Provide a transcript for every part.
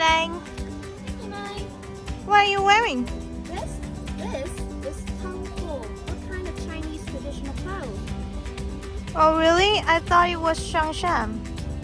Anh. Hi. What are you wearing? This is Tang Dynasty. What kind of Chinese traditional clothes? Oh really? I thought it was Shangshan.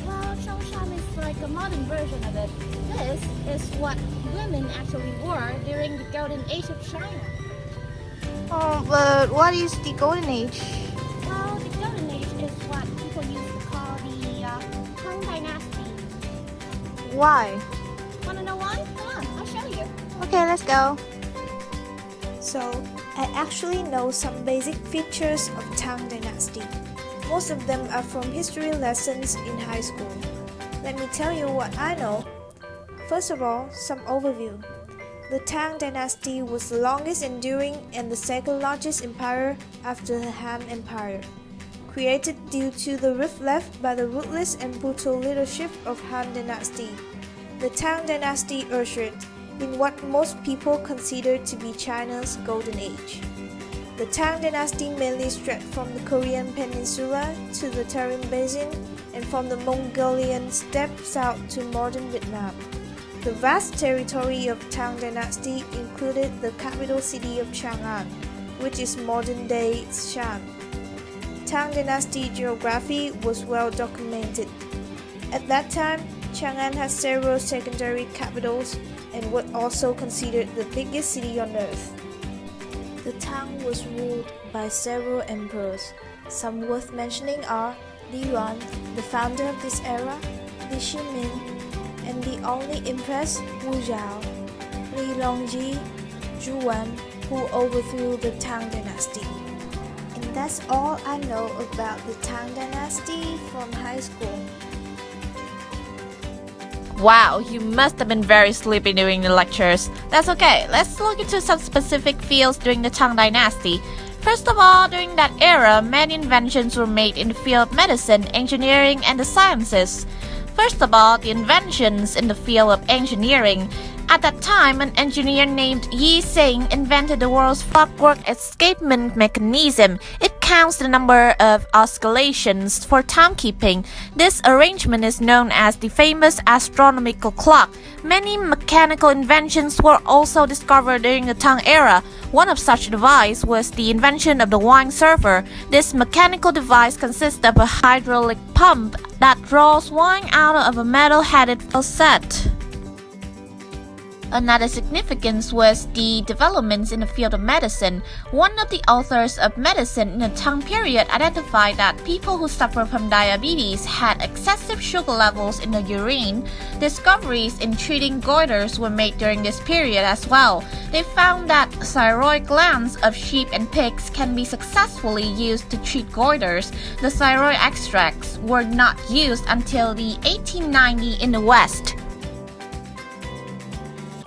Well, Shangshan is like a modern version of it. This is what women actually wore during the golden age of China. Oh, but what is the golden age? Well, the golden age is what people used to call the Tang Dynasty. Why? Wanna know why? Come on, I'll show you. Okay, let's go. So, I actually know some basic features of Tang Dynasty. Most of them are from history lessons in high school. Let me tell you what I know. First of all, some overview. The Tang Dynasty was the longest enduring and the second largest empire after the Han Empire, created due to the rift left by the ruthless and brutal leadership of Han Dynasty. The Tang Dynasty ushered in what most people consider to be China's golden age. The Tang Dynasty mainly stretched from the Korean peninsula to the Tarim Basin and from the Mongolian steppe south to modern Vietnam. The vast territory of Tang Dynasty included the capital city of Chang'an, which is modern-day Shan. Tang Dynasty geography was well documented. At that time, Chang'an had several secondary capitals and was also considered the biggest city on earth. The Tang was ruled by several emperors. Some worth mentioning are Li Yuan, the founder of this era, Li Shimin, and the only empress Wu Zhao, Li Longji, Zhu Wan, who overthrew the Tang Dynasty. And that's all I know about the Tang Dynasty from high school. Wow, you must have been very sleepy during the lectures. That's okay, let's look into some specific fields during the Tang Dynasty. First of all, during that era, many inventions were made in the field of medicine, engineering, and the sciences. First of all, the inventions in the field of engineering. At that time, an engineer named Yi Xing invented the world's clockwork escapement mechanism. It counts the number of oscillations for timekeeping. This arrangement is known as the famous astronomical clock. Many mechanical inventions were also discovered during the Tang era. One of such devices was the invention of the wine server. This mechanical device consists of a hydraulic pump that draws wine out of a metal-headed faucet. Another significance was the developments in the field of medicine. One of the authors of medicine in the Tang period identified that people who suffer from diabetes had excessive sugar levels in the urine. Discoveries in treating goiters were made during this period as well. They found that thyroid glands of sheep and pigs can be successfully used to treat goiters. The thyroid extracts were not used until the 1890 in the West.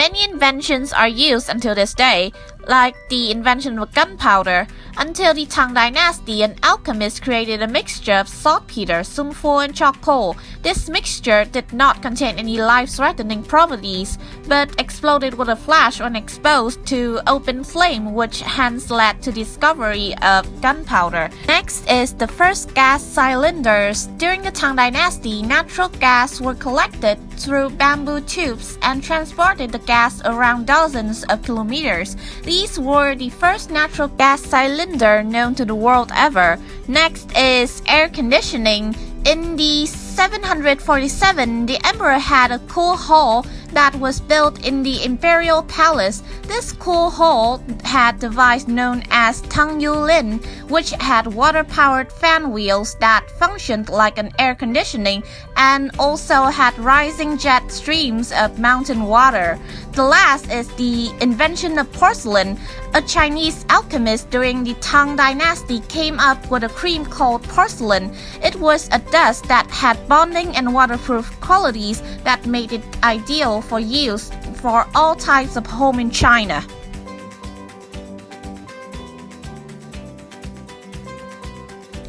Many inventions are used until this day, like the invention of gunpowder. Until the Tang Dynasty, an alchemist created a mixture of saltpeter, sulfur, and charcoal. This mixture did not contain any life-threatening properties, but exploded with a flash when exposed to open flame, which hence led to the discovery of gunpowder. Next is the first gas cylinders. During the Tang Dynasty, natural gas were collected through bamboo tubes and transported the gas around dozens of kilometers. These were the first natural gas cylinder known to the world ever. Next is air conditioning. In the 747, the emperor had a cool hall that was built in the imperial palace. This cool hall had a device known as Tang Yulin, which had water-powered fan wheels that functioned like an air conditioning and also had rising jet streams of mountain water. The last is the invention of porcelain. A Chinese alchemist during the Tang Dynasty came up with a cream called porcelain. It was a dust that had bonding and waterproof qualities that made it ideal for use for all types of home in China.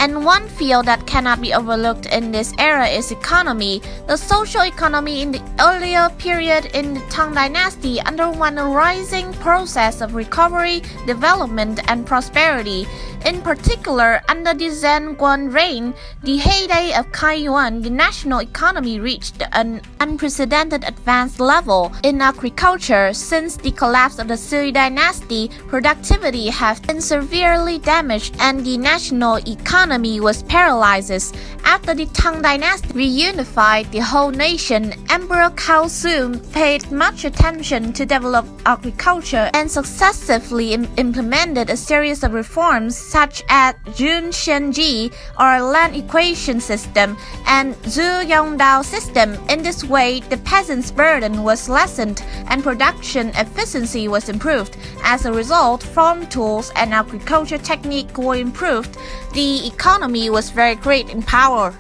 And one field that cannot be overlooked in this era is economy. The social economy in the earlier period in the Tang Dynasty underwent a rising process of recovery, development, and prosperity. In particular, under the Zhenguan reign, the heyday of Kaiyuan, the national economy reached an unprecedented advanced level. In agriculture, since the collapse of the Sui dynasty, productivity has been severely damaged and the national economy was paralyzed. After the Tang Dynasty reunified the whole nation, Emperor Cao Sun paid much attention to develop agriculture and successively implemented a series of reforms such as Jun Shenji or land equation system and Zhu Yongdao system. In this way, the peasants' burden was lessened and production efficiency was improved. As a result, farm tools and agriculture technique were improved. The economy was very great in power.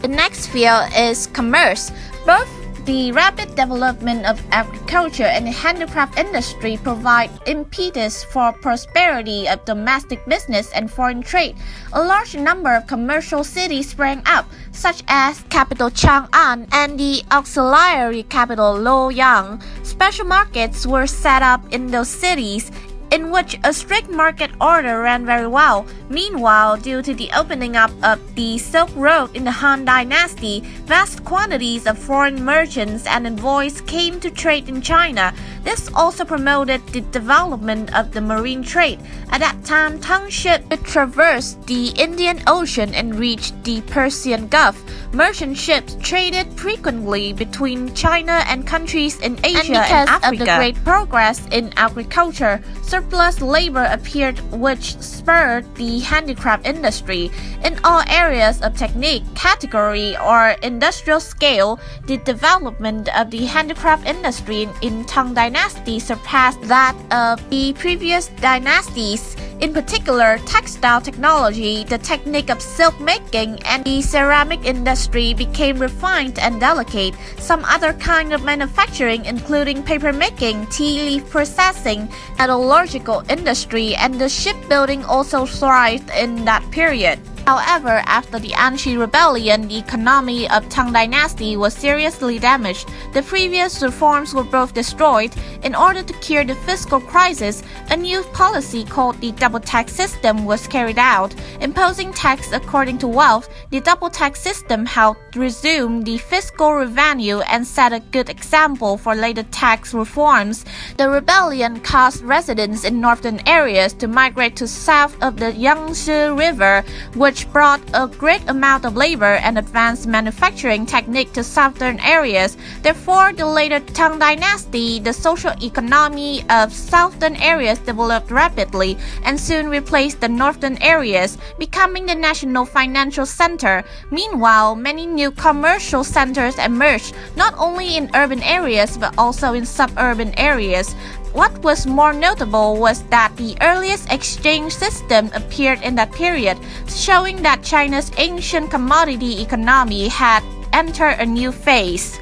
The next field is commerce. Both the rapid development of agriculture and the handicraft industry provide impetus for prosperity of domestic business and foreign trade. A large number of commercial cities sprang up, such as capital Chang'an and the auxiliary capital Luoyang. Special markets were set up in those cities, in which a strict market order ran very well. Meanwhile, due to the opening up of the Silk Road in the Han Dynasty, vast quantities of foreign merchants and envoys came to trade in China. This also promoted the development of the marine trade. At that time, Tang ships traversed the Indian Ocean and reached the Persian Gulf. Merchant ships traded frequently between China and countries in Asia and Africa. Of the great progress in agriculture, surplus labor appeared, which spurred the handicraft industry. In all areas of technique, category, or industrial scale, the development of the handicraft industry in Tang Dynasty surpassed that of the previous dynasties. In particular, textile technology, the technique of silk making, and the ceramic industry became refined and delicate. Some other kind of manufacturing, including paper making, tea leaf processing, metallurgical industry, and the shipbuilding also thrived in that period. However, after the Anshi rebellion, the economy of Tang Dynasty was seriously damaged. The previous reforms were both destroyed. In order to cure the fiscal crisis, a new policy called the double tax system was carried out. Imposing tax according to wealth, the double tax system helped resume the fiscal revenue and set a good example for later tax reforms. The rebellion caused residents in northern areas to migrate to south of the Yangtze River, which brought a great amount of labor and advanced manufacturing technique to southern areas. Therefore, the later Tang Dynasty, the social economy of southern areas developed rapidly and soon replaced the northern areas, becoming the national financial center. Meanwhile, many new commercial centers emerged, not only in urban areas but also in suburban areas. What was more notable was that the earliest exchange system appeared in that period, showing that China's ancient commodity economy had entered a new phase.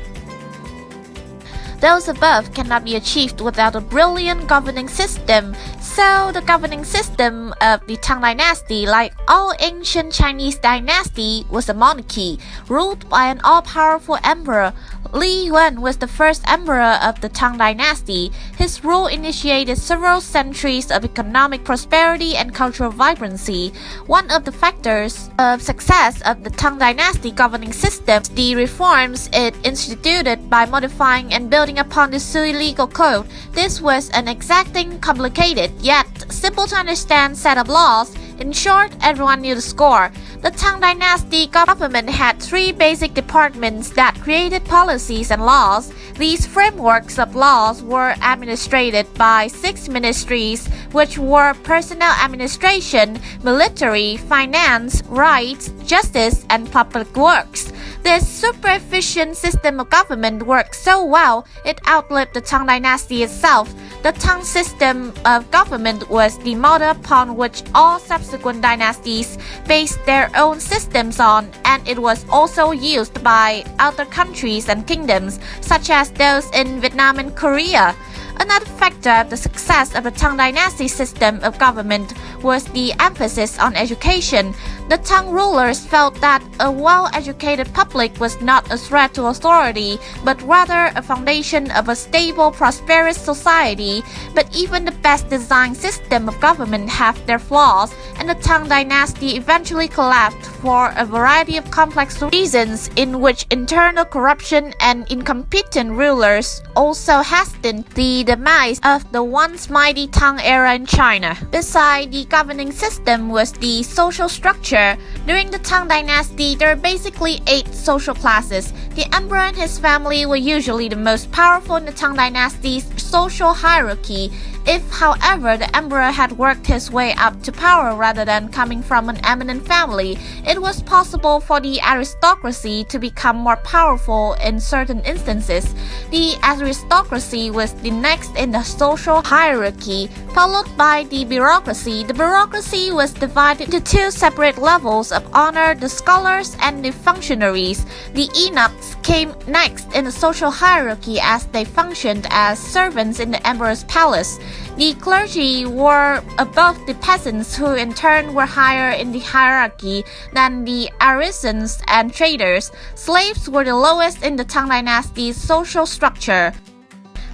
Those above cannot be achieved without a brilliant governing system. So the governing system of the Tang Dynasty, like all ancient Chinese dynasty, was a monarchy, ruled by an all-powerful emperor. Li Yuan was the first emperor of the Tang Dynasty. His rule initiated several centuries of economic prosperity and cultural vibrancy. One of the factors of success of the Tang Dynasty governing system is the reforms it instituted by modifying and building upon the Sui legal code. This was an exacting, complicated, yet simple to understand set of laws. In short, everyone knew the score. The Tang Dynasty government had three basic departments that created policies and laws. These frameworks of laws were administered by 6 ministries, which were personnel administration, military, finance, rights, justice, and public works. This super efficient system of government worked so well, it outlived the Tang Dynasty itself. The Tang system of government was the model upon which all subsequent dynasties based their own systems on, and it was also used by other countries and kingdoms, such as those in Vietnam and Korea. Another factor of the success of the Tang Dynasty system of government was the emphasis on education. The Tang rulers felt that a well-educated public was not a threat to authority, but rather a foundation of a stable, prosperous society. But even the best designed system of government have their flaws, and the Tang Dynasty eventually collapsed for a variety of complex reasons, in which internal corruption and incompetent rulers also hastened the demise of the once mighty Tang era in China. Beside the governing system was the social structure. During the Tang Dynasty, there are basically 8 social classes. The emperor and his family were usually the most powerful in the Tang Dynasty's social hierarchy. If, however, the emperor had worked his way up to power rather than coming from an eminent family, it was possible for the aristocracy to become more powerful in certain instances. The aristocracy was the next in the social hierarchy, followed by the bureaucracy. The bureaucracy was divided into 2 separate levels of honor: the scholars and the functionaries. The eunuchs came next in the social hierarchy as they functioned as servants in the emperor's palace. The clergy were above the peasants, who in turn were higher in the hierarchy than the artisans and traders. Slaves were the lowest in the Tang Dynasty's social structure.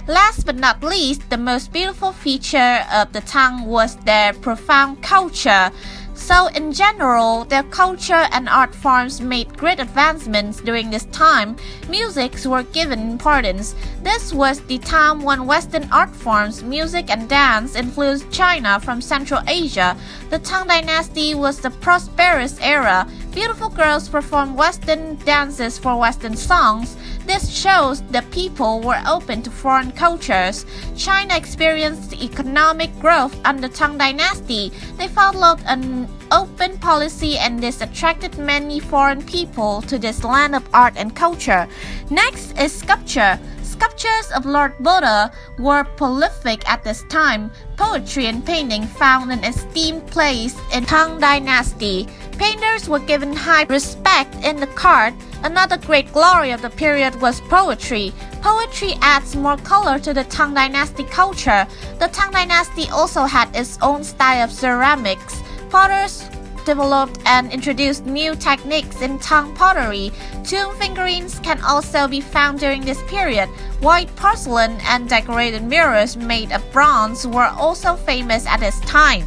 Last but not least, the most beautiful feature of the Tang was their profound culture. So in general, their culture and art forms made great advancements during this time. Musics were given importance. This was the time when Western art forms, music and dance influenced China from Central Asia. The Tang Dynasty was the prosperous era. Beautiful girls performed Western dances for Western songs. This shows the people were open to foreign cultures. China experienced economic growth under Tang Dynasty. They followed an open policy, and this attracted many foreign people to this land of art and culture. Next is sculpture. Sculptures of Lord Buddha were prolific at this time. Poetry and painting found an esteemed place in Tang Dynasty. Painters were given high respect in the court. Another great glory of the period was poetry. Poetry adds more color to the Tang Dynasty culture. The Tang Dynasty also had its own style of ceramics. Potters developed and introduced new techniques in Tang pottery. Tomb figurines can also be found during this period. White porcelain and decorated mirrors made of bronze were also famous at this time.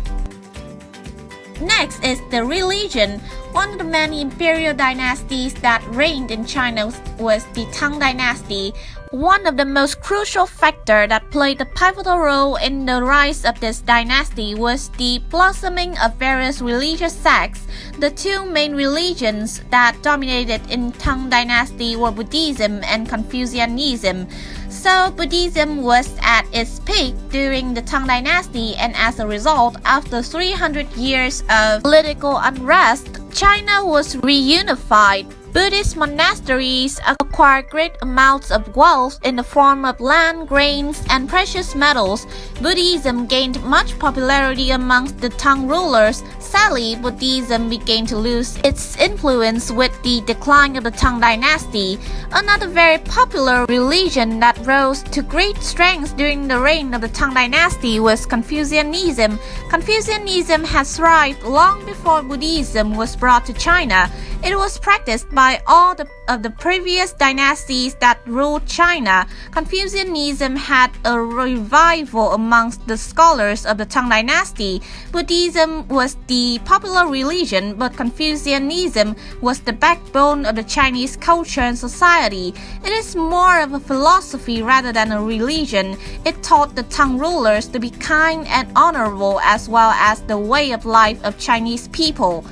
Next is the religion. One of the many imperial dynasties that reigned in China was the Tang Dynasty. One of the most crucial factors that played a pivotal role in the rise of this dynasty was the blossoming of various religious sects. The 2 main religions that dominated in Tang Dynasty were Buddhism and Confucianism. So Buddhism was at its peak during the Tang Dynasty, and as a result, after 300 years of political unrest, China was reunified. Buddhist monasteries acquired great amounts of wealth in the form of land, grains, and precious metals. Buddhism gained much popularity amongst the Tang rulers. Sadly, Buddhism began to lose its influence with the decline of the Tang Dynasty. Another very popular religion that rose to great strength during the reign of the Tang Dynasty was Confucianism. Confucianism had thrived long before Buddhism was brought to China. It was practiced by all of the previous dynasties that ruled China. Confucianism had a revival amongst the scholars of the Tang Dynasty. Buddhism was the popular religion, but Confucianism was the backbone of the Chinese culture and society. It is more of a philosophy rather than a religion. It taught the Tang rulers to be kind and honorable, as well as the way of life of Chinese people.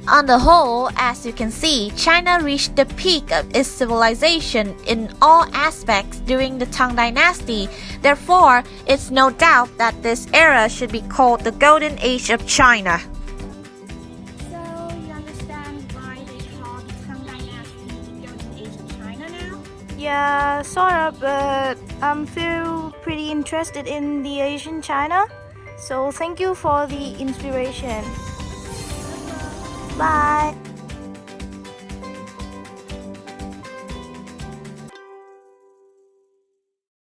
On the whole, as you can see, China reached the peak of its civilization in all aspects during the Tang Dynasty. Therefore, it's no doubt that this era should be called the Golden Age of China. So you understand why they call the Tang Dynasty the Golden Age of China now? Yeah, sort of, but I'm feel pretty interested in the Asian China. So thank you for the inspiration. Bye.